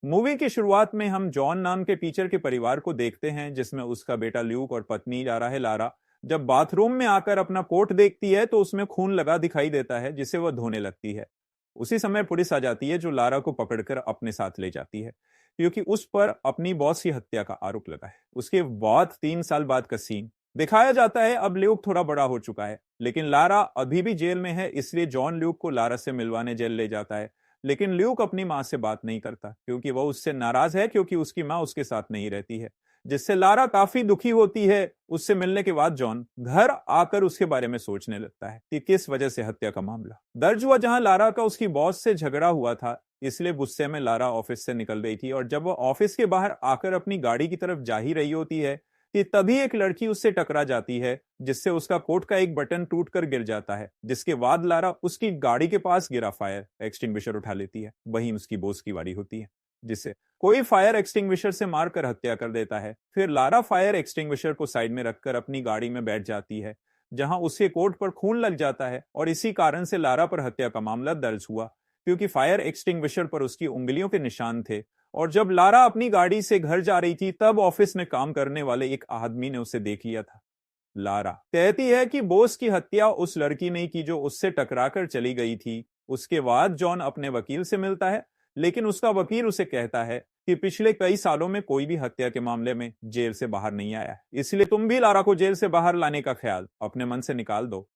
Movie की शुरुआत में हम जॉन नाम के टीचर के परिवार को देखते हैं, जिसमें उसका बेटा ल्यूक और पत्नी जा रहा है लारा। जब बाथरूम में आकर अपना कोट देखती है तो उसमें खून लगा दिखाई देता है, जिसे वह धोने लगती है। उसी समय पुलिस आ जाती है, जो लारा को पकड़कर अपने साथ ले जाती है, क्योंकि उस पर अपनी बॉस की हत्या का आरोप लगा है। उसके बाद 3 साल बाद का सीन दिखाया जाता है। अब ल्यूक थोड़ा बड़ा हो चुका है, लेकिन लारा अभी भी जेल में है, इसलिए जॉन ल्यूक को लारा से मिलवाने जेल ले जाता है। लेकिन ल्यूक अपनी मां से बात नहीं करता, क्योंकि वह उससे नाराज है, क्योंकि उसकी मां उसके साथ नहीं रहती है, जिससे लारा काफी दुखी होती है। उससे मिलने के बाद जॉन घर आकर उसके बारे में सोचने लगता है कि किस वजह से हत्या का मामला दर्ज हुआ। जहां लारा का उसकी बॉस से झगड़ा हुआ था, इसलिए गुस्से में लारा ऑफिस से निकल गई थी, और जब वह ऑफिस के बाहर आकर अपनी गाड़ी की तरफ जा ही रही होती है कि तभी एक लड़की उससे टकरा जाती है, जिससे उसका कोट का एक बटन टूटकर गिर जाता है। जिसके बाद लारा उसकी गाड़ी के पास गिरा फायर एक्सटिंग्विशर उठा लेती है। वहीं उसकी बॉस की बारी होती है, जिसे कोई फायर एक्सटिंग्विशर से मारकर हत्या कर देता है। फिर लारा फायर एक्सटिंग्विशर को साइड में रखकर अपनी गाड़ी में बैठ जाती है, जहां उसके कोट पर खून लग जाता है, और इसी कारण से लारा पर हत्या का मामला दर्ज हुआ, क्योंकि फायर एक्सटिंग्विशर पर उसकी उंगलियों के निशान थे। और जब लारा अपनी गाड़ी से घर जा रही थी, तब ऑफिस में काम करने वाले एक आदमी ने उसे देख लिया था। लारा कहती है कि बोस की हत्या उस लड़की ने की जो उससे टकराकर चली गई थी। उसके बाद जॉन अपने वकील से मिलता है, लेकिन उसका वकील उसे कहता है कि पिछले कई सालों में कोई भी हत्या के मामले में जेल से बाहर नहीं आया, इसलिए तुम भी लारा को जेल से बाहर लाने का ख्याल अपने मन से निकाल दो।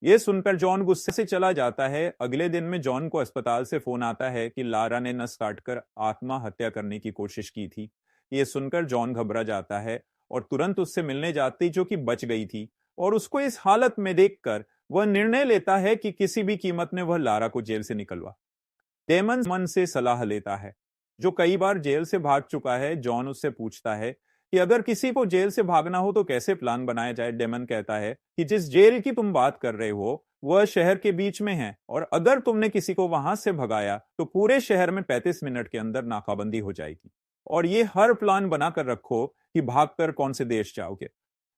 यह सुनकर जॉन गुस्से से चला जाता है। अगले दिन में जॉन को अस्पताल से फोन आता है कि लारा ने नस काटकर आत्महत्या करने की कोशिश की थी। यह सुनकर जॉन घबरा जाता है और तुरंत उससे मिलने जाती, जो कि बच गई थी। और उसको इस हालत में देखकर वह निर्णय लेता है कि किसी भी कीमत में वह लारा को जेल से निकलवा। डेमन मन से सलाह लेता है, जो कई बार जेल से भाग चुका है। जॉन उससे पूछता है कि अगर किसी को जेल से भागना हो तो कैसे प्लान बनाया जाए। डेमन कहता है कि जिस जेल की तुम बात कर रहे हो वह शहर के बीच में है, और अगर तुमने किसी को वहां से भगाया तो पूरे शहर में 35 मिनट के अंदर नाकाबंदी हो जाएगी। और ये हर प्लान बनाकर रखो कि भागकर कौन से देश जाओगे,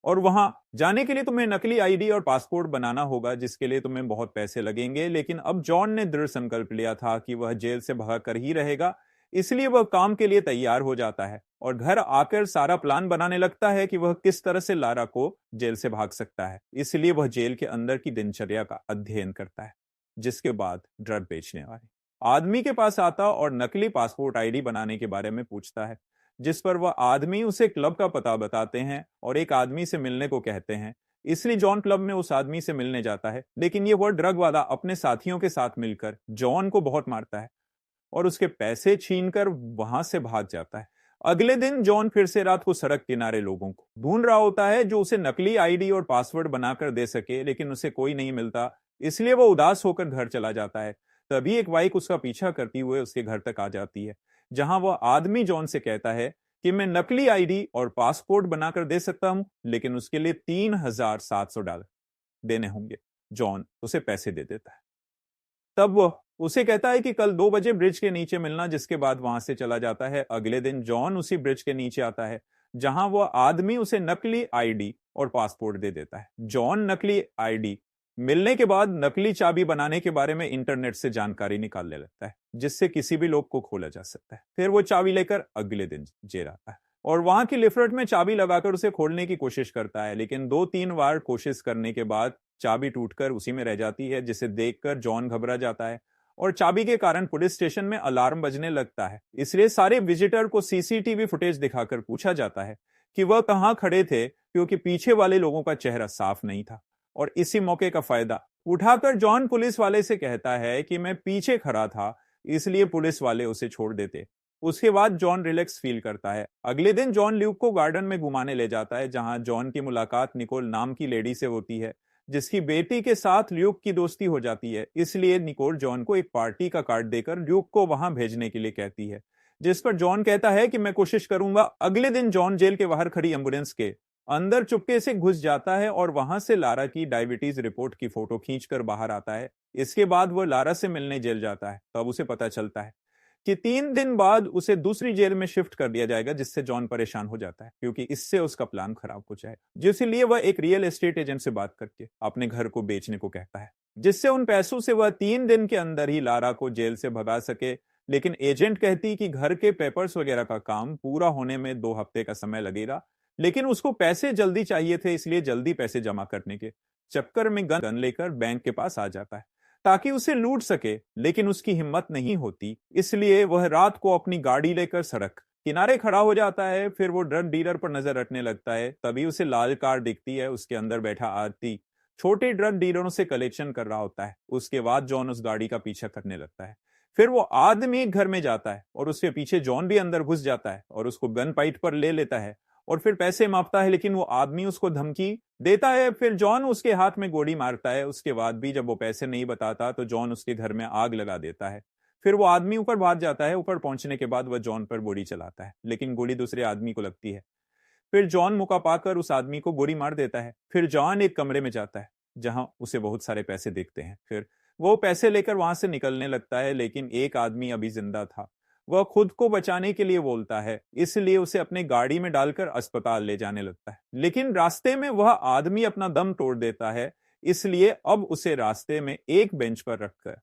और वहां जाने के लिए तुम्हें नकली आईडी और पासपोर्ट बनाना होगा, जिसके लिए तुम्हें बहुत पैसे लगेंगे। लेकिन अब जॉन ने दृढ़ संकल्प लिया था कि वह जेल से भागकर ही रहेगा, इसलिए वह काम के लिए तैयार हो जाता है और घर आकर सारा प्लान बनाने लगता है कि वह किस तरह से लारा को जेल से भाग सकता है। इसलिए वह जेल के अंदर की दिनचर्या का अध्ययन करता है, जिसके बाद ड्रग बेचने वाले आदमी के पास आता और नकली पासपोर्ट आईडी बनाने के बारे में पूछता है, जिस पर वह आदमी उसे क्लब का पता बताते हैं और एक आदमी से मिलने को कहते हैं। इसलिए जॉन क्लब में उस आदमी से मिलने जाता है, लेकिन ये वह ड्रग वाला अपने साथियों के साथ मिलकर जॉन को बहुत मारता है और उसके पैसे छीनकर वहां से भाग जाता है। अगले दिन जॉन फिर से रात को सड़क किनारे लोगों को ढूंढ रहा होता है, जो उसे नकली आईडी और पासवर्ड बनाकर दे सके, लेकिन उसे कोई नहीं मिलता। इसलिए वो उदास होकर घर चला जाता है। तभी एक बाइक उसका पीछा करती हुए उसके घर तक आ जाती है, जहां वह आदमी जॉन से कहता है कि मैं नकली आईडी और पासपोर्ट बनाकर दे सकता हूं, लेकिन उसके लिए $3,700 देने होंगे। जॉन उसे पैसे दे देता है। तब वह उसे कहता है कि कल 2 बजे ब्रिज के नीचे मिलना, जिसके बाद वहां से चला जाता है। अगले दिन जॉन उसी ब्रिज के नीचे आता है, जहां वह आदमी उसे नकली आईडी और पासपोर्ट दे देता है। जॉन नकली आईडी मिलने के बाद नकली चाबी बनाने के बारे में इंटरनेट से जानकारी निकालने लगता है, जिससे किसी भी लोग को खोला जा सकता है। फिर वो चाबी लेकर अगले दिन जेल आता है और वहां की लिफलेट में चाबी लगाकर उसे खोलने की कोशिश करता है, लेकिन 2-3 बार कोशिश करने के बाद चाबी टूटकर उसी में रह जाती है, जिसे देखकर जॉन घबरा जाता है और चाबी के कारण पुलिस स्टेशन में अलार्म बजने लगता है। इसलिए सारे विजिटर को सीसीटीवी फुटेज दिखाकर पूछा जाता है कि वह कहां खड़े थे, क्योंकि पीछे वाले लोगों का चेहरा साफ नहीं था। और इसी मौके का फायदा उठाकर जॉन पुलिस वाले से कहता है कि मैं पीछे खड़ा था, इसलिए पुलिस वाले उसे छोड़ देते। उसके बाद जॉन रिलैक्स फील करता है। अगले दिन जॉन ल्यूक को गार्डन में घुमाने ले जाता है, जहां जॉन की मुलाकात निकोल नाम की लेडी से होती है, जिसकी बेटी के साथ ल्यूक की दोस्ती हो जाती है। इसलिए निकोल जॉन को एक पार्टी का कार्ड देकर ल्यूक को वहां भेजने के लिए कहती है, जिस पर जॉन कहता है कि मैं कोशिश करूंगा। अगले दिन जॉन जेल के बाहर खड़ी एम्बुलेंस के अंदर चुपके से घुस जाता है और वहां से लारा की डायबिटीज रिपोर्ट की फोटो खींचकर बाहर आता है। इसके बाद वह लारा से मिलने जेल जाता है। तब उसे पता चलता है कि 3 दिन बाद उसे दूसरी जेल में शिफ्ट कर दिया जाएगा, जिससे जॉन परेशान हो जाता है, क्योंकि इससे उसका प्लान खराब हो जाए। जिसलिए वह एक रियल एस्टेट एजेंट से बात करके अपने घर को बेचने को कहता है, जिससे उन पैसों से वह 3 दिन के अंदर ही लारा को जेल से भगा सके। लेकिन एजेंट कहती कि घर के पेपर्स वगैरह का काम पूरा होने में 2 हफ्ते का समय लगेगा। लेकिन उसको पैसे जल्दी चाहिए थे, इसलिए जल्दी पैसे जमा करने के चक्कर में गन लेकर बैंक के पास आ जाता है ताकि उसे लूट सके। लेकिन उसकी हिम्मत नहीं होती, इसलिए वह रात को अपनी गाड़ी लेकर सड़क किनारे खड़ा हो जाता है। फिर वो ड्रग डीलर पर नजर रखने लगता है। तभी उसे लाल कार दिखती है, उसके अंदर बैठा आदमी छोटे ड्रग डीलरों से कलेक्शन कर रहा होता है। उसके बाद जॉन उस गाड़ी का पीछा करने लगता है। फिर वो आदमी एक घर में जाता है और उसके पीछे जॉन भी अंदर घुस जाता है और उसको गन पाइट पर ले लेता है और फिर पैसे मांगता है। लेकिन वो आदमी उसको धमकी देता है। फिर जॉन उसके हाथ में गोली मारता है। उसके बाद भी जब वो पैसे नहीं बताता तो जॉन उसके घर में आग लगा देता है। फिर वो आदमी ऊपर भाग जाता है। ऊपर पहुंचने के बाद वह जॉन पर गोली चलाता है, लेकिन गोली दूसरे आदमी को लगती है। फिर जॉन मौका पाकर उस आदमी को गोली मार देता है। फिर जॉन एक कमरे में जाता है जहां उसे बहुत सारे पैसे दिखते हैं। फिर वो पैसे लेकर वहां से निकलने लगता है, लेकिन एक आदमी अभी जिंदा था। वह खुद को बचाने के लिए बोलता है, इसलिए उसे अपने गाड़ी में डालकर अस्पताल ले जाने लगता है। लेकिन रास्ते में वह आदमी अपना दम तोड़ देता है, इसलिए अब उसे रास्ते में एक बेंच पर रखकर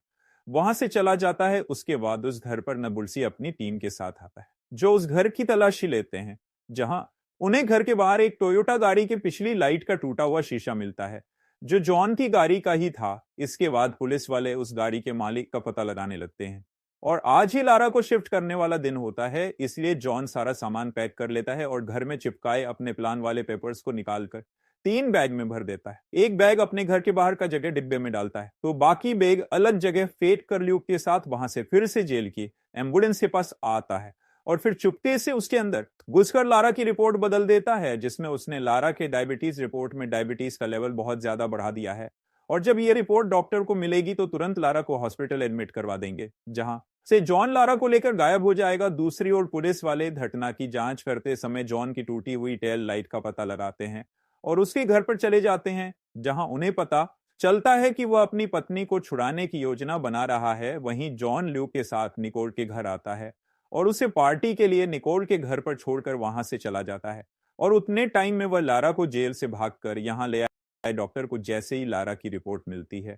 वहां से चला जाता है। उसके बाद उस घर पर नबुल्सी अपनी टीम के साथ आता है, जो उस घर की तलाशी लेते हैं, जहां उन्हें घर के बाहर एक टोयोटा गाड़ी के पिछली लाइट का टूटा हुआ शीशा मिलता है, जो जॉन की गाड़ी का ही था। इसके बाद पुलिस वाले उस गाड़ी के मालिक का पता लगाने लगते हैं। और आज ही लारा को शिफ्ट करने वाला दिन होता है, इसलिए जॉन सारा सामान पैक कर लेता है और घर में चिपकाए अपने प्लान वाले पेपर्स को निकालकर 3 बैग में भर देता है। एक बैग अपने घर के बाहर का जगह डिब्बे में डालता है, तो बाकी बैग अलग जगह फेंक कर ल्यूक के साथ वहां से फिर से जेल की एम्बुलेंस के पास आता है और फिर चुपके से उसके अंदर घुसकर लारा की रिपोर्ट बदल देता है, जिसमें उसने लारा के डायबिटीज रिपोर्ट में डायबिटीज का लेवल बहुत ज्यादा बढ़ा दिया है। और जब ये रिपोर्ट डॉक्टर को मिलेगी तो तुरंत लारा को हॉस्पिटल एडमिट करवा देंगे, जहां से जॉन लारा को लेकर गायब हो जाएगा। दूसरी ओर पुलिस वाले घटना की जांच करते समय जॉन की टूटी हुई टेल लाइट का पता लगाते हैं और उसके घर पर चले जाते हैं, जहां उन्हें पता चलता है कि वह अपनी पत्नी को छुड़ाने की योजना बना रहा है। वहीं जॉन ल्यूक के साथ निकोल के घर आता है और उसे पार्टी के लिए निकोल के घर पर छोड़कर वहां से चला जाता है। और उतने टाइम में वह लारा को जेल से भागकर यहां ले आए डॉक्टर को जैसे ही लारा की रिपोर्ट मिलती है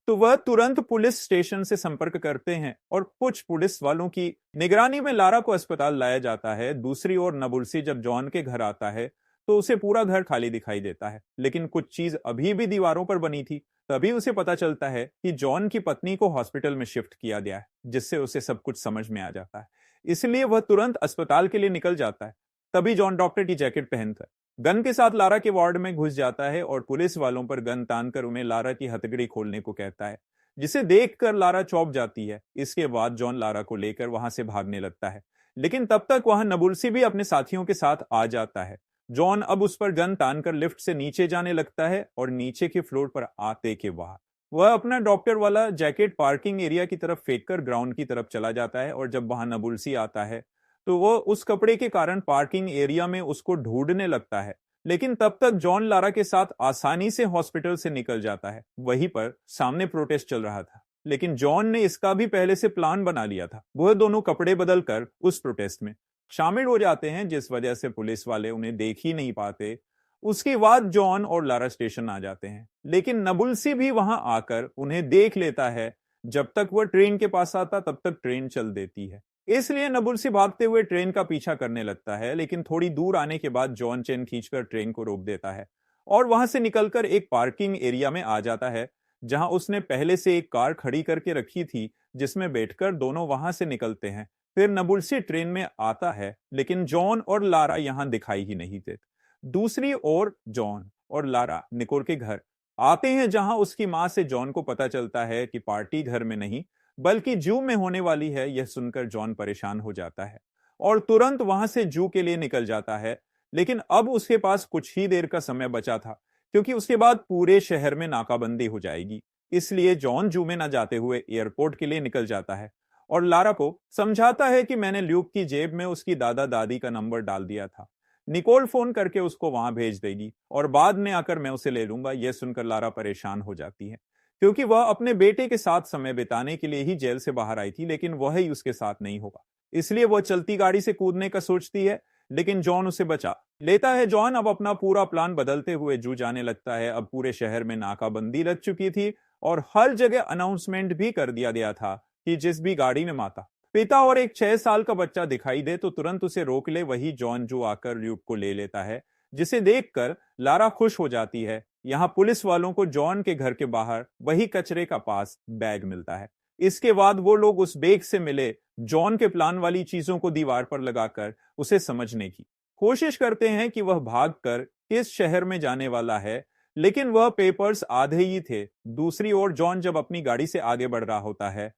तो वह तुरंत पुलिस स्टेशन से संपर्क करते हैं और कुछ पुलिस वालों की निगरानी में लारा को अस्पताल लाया जाता है। दूसरी ओर नबुल्सी जब जॉन के घर आता है तो उसे पूरा घर खाली दिखाई देता है, लेकिन कुछ चीज अभी भी दीवारों पर बनी थी। तभी उसे पता चलता है कि जॉन की पत्नी को हॉस्पिटल में शिफ्ट किया गया है, जिससे उसे सब कुछ समझ में आ जाता है। इसलिए वह तुरंत अस्पताल के लिए निकल जाता है। तभी जॉन डॉक्टर की जैकेट पहनकर गन के साथ लारा के वार्ड में घुस जाता है और पुलिस वालों पर गन तानकर उन्हें लारा की हथकड़ी खोलने को कहता है, जिसे देखकर लारा चौंक जाती है। इसके बाद जॉन लारा को लेकर वहां से भागने लगता है, लेकिन तब तक वहां नबुल्सी भी अपने साथियों के साथ आ जाता है। जॉन अब उस पर गन तानकर लिफ्ट से नीचे जाने लगता है और नीचे के फ्लोर पर आते के बाद वह अपना डॉक्टर वाला जैकेट पार्किंग एरिया की तरफ फेंककर ग्राउंड की तरफ चला जाता है। और जब वहां नबुल्सी आता है तो वह उस कपड़े के कारण पार्किंग एरिया में उसको ढूंढने लगता है, लेकिन तब तक जॉन लारा के साथ आसानी से हॉस्पिटल से निकल जाता है। वहीं पर सामने प्रोटेस्ट चल रहा था, लेकिन जॉन ने इसका भी पहले से प्लान बना लिया था। वह दोनों कपड़े बदलकर उस प्रोटेस्ट में शामिल हो जाते हैं, जिस वजह से पुलिस वाले उन्हें देख ही नहीं पाते। उसके बाद जॉन और लारा स्टेशन आ जाते हैं, लेकिन नबुल्सी भी वहां आकर उन्हें देख लेता है। जब तक वह ट्रेन के पास आता तब तक ट्रेन चल देती है, इसलिए नबुल्सी भागते हुए ट्रेन का पीछा करने लगता है। लेकिन थोड़ी दूर आने के बाद जॉन चेन खींचकर ट्रेन को रोक देता है और वहां से निकलकर एक पार्किंग एरिया में आ जाता है, जहां उसने पहले से एक कार खड़ी करके रखी थी, जिसमें बैठकर दोनों वहां से निकलते हैं। फिर नबुल्सी ट्रेन में आता है, लेकिन जॉन और लारा यहां दिखाई ही नहीं देते। दूसरी ओर जॉन और लारा निकोल के घर आते हैं, जहां उसकी मां से जॉन को पता चलता है कि पार्टी घर में नहीं बल्कि जू में होने वाली है। यह सुनकर जॉन परेशान हो जाता है और तुरंत वहां से जू के लिए निकल जाता है। लेकिन अब उसके पास कुछ ही देर का समय बचा था, क्योंकि उसके बाद पूरे शहर में नाकाबंदी हो जाएगी। इसलिए जॉन जू में न जाते हुए एयरपोर्ट के लिए निकल जाता है और लारा को समझाता है कि मैंने ल्यूक की जेब में उसकी दादा दादी का नंबर डाल दिया था, निकोल फोन करके उसको वहां भेज देगी और बाद में आकर मैं उसे ले लूंगा। यह सुनकर लारा परेशान हो जाती है, क्योंकि वह अपने बेटे के साथ समय बिताने के लिए ही जेल से बाहर आई थी, लेकिन वह ही उसके साथ नहीं होगा। इसलिए वह चलती गाड़ी से कूदने का सोचती है, लेकिन जॉन उसे बचा लेता है। जॉन अब अपना पूरा प्लान बदलते हुए जू जाने लगता है। अब पूरे शहर में नाकाबंदी लग चुकी थी और हर जगह अनाउंसमेंट भी कर दिया गया था कि जिस भी गाड़ी में माता पिता और एक 6 साल का बच्चा दिखाई दे तो तुरंत उसे रोक ले वही जॉन, जो आकर ल्यूक को ले लेता है, जिसे देखकर लारा खुश हो जाती है। यहाँ पुलिस वालों को जॉन के घर के बाहर वही कचरे का पास बैग मिलता है। इसके बाद वो लोग उस बैग से मिले जॉन के प्लान वाली चीजों को दीवार पर लगाकर उसे समझने की कोशिश करते हैं कि वह भागकर किस शहर में जाने वाला है, लेकिन वह पेपर्स आधे ही थे। दूसरी ओर जॉन जब अपनी गाड़ी से आगे बढ़ रहा होता है,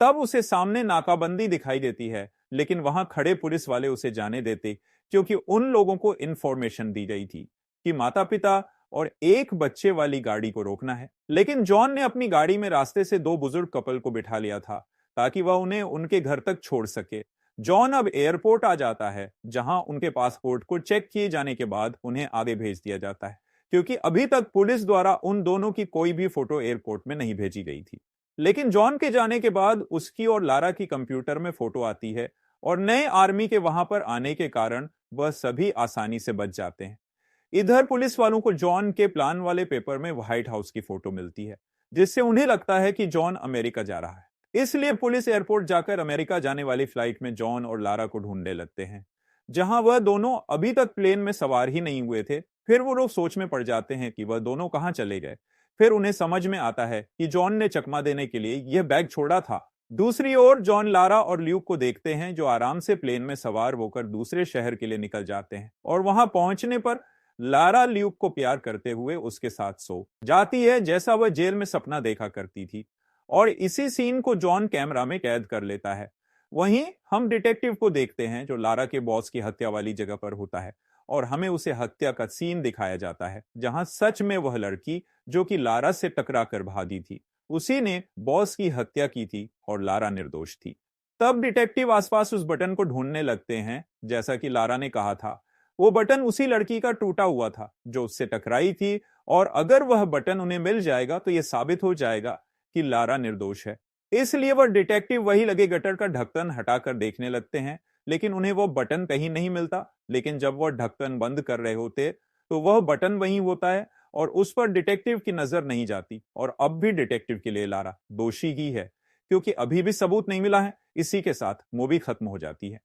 तब उसे सामने नाकाबंदी दिखाई देती है, लेकिन वहां खड़े पुलिस वाले उसे जाने देते, क्योंकि उन लोगों को इन्फॉर्मेशन दी गई थी कि माता पिता और एक बच्चे वाली गाड़ी को रोकना है। लेकिन जॉन ने अपनी गाड़ी में रास्ते से 2 बुजुर्ग कपल को बिठा लिया था ताकि वह उन्हें उनके घर तक छोड़ सके। जॉन अब एयरपोर्ट आ जाता है, जहां उनके पासपोर्ट को चेक किए जाने के बाद उन्हें आगे भेज दिया जाता है, क्योंकि अभी तक पुलिस द्वारा उन दोनों की कोई भी फोटो एयरपोर्ट में नहीं भेजी गई थी। लेकिन जॉन के जाने के बाद उसकी और लारा की कंप्यूटर में फोटो आती है और नए आर्मी के वहां पर आने के कारण वह सभी आसानी से बच जाते हैं। इधर पुलिस वालों को जॉन के प्लान वाले पेपर में व्हाइट हाउस की फोटो मिलती है, जिससे उन्हें लगता है कि जॉन अमेरिका जा रहा है। इसलिए पुलिस एयरपोर्ट जाकर अमेरिका जाने वाली फ्लाइट में जॉन और लारा को ढूंढने लगते हैं, जहां वह दोनों अभी तक प्लेन में सवार ही नहीं हुए थे। फिर वो लोग सोच में पड़ जाते हैं कि वह दोनों कहां चले गए। फिर उन्हें समझ में आता है कि जॉन ने चकमा देने के लिए यह बैग छोड़ा था। दूसरी ओर जॉन लारा और ल्यूक को देखते हैं, जो आराम से प्लेन में सवार होकर दूसरे शहर के लिए निकल जाते हैं, और वहां पहुंचने पर लारा ल्यूक को प्यार करते हुए उसके साथ सो जाती है, जैसा वह जेल में सपना देखा करती थी। और इसी सीन को जॉन कैमरा में कैद कर लेता है। वहीं हम डिटेक्टिव को देखते हैं, जो लारा के बॉस की हत्या वाली जगह पर होता है, और हमें उसे हत्या का सीन दिखाया जाता है, जहां सच में वह लड़की जो कि लारा से टकरा कर भागी थी, उसी ने बॉस की हत्या की थी और लारा निर्दोष थी। तब डिटेक्टिव आसपास उस बटन को ढूंढने लगते हैं, जैसा कि लारा ने कहा था। वो बटन उसी लड़की का टूटा हुआ था जो उससे टकराई थी, और अगर वह बटन उन्हें मिल जाएगा तो यह साबित हो जाएगा कि लारा निर्दोष है। इसलिए वह डिटेक्टिव वही लगे गटर का ढक्कन हटाकर देखने लगते हैं, लेकिन उन्हें वो बटन कहीं नहीं मिलता। लेकिन जब वह ढक्कन बंद कर रहे होते तो वह बटन वहीं होता है, और उस पर डिटेक्टिव की नजर नहीं जाती। और अब भी डिटेक्टिव के लिए लारा दोषी ही है, क्योंकि अभी भी सबूत नहीं मिला है। इसी के साथ मूवी खत्म हो जाती है।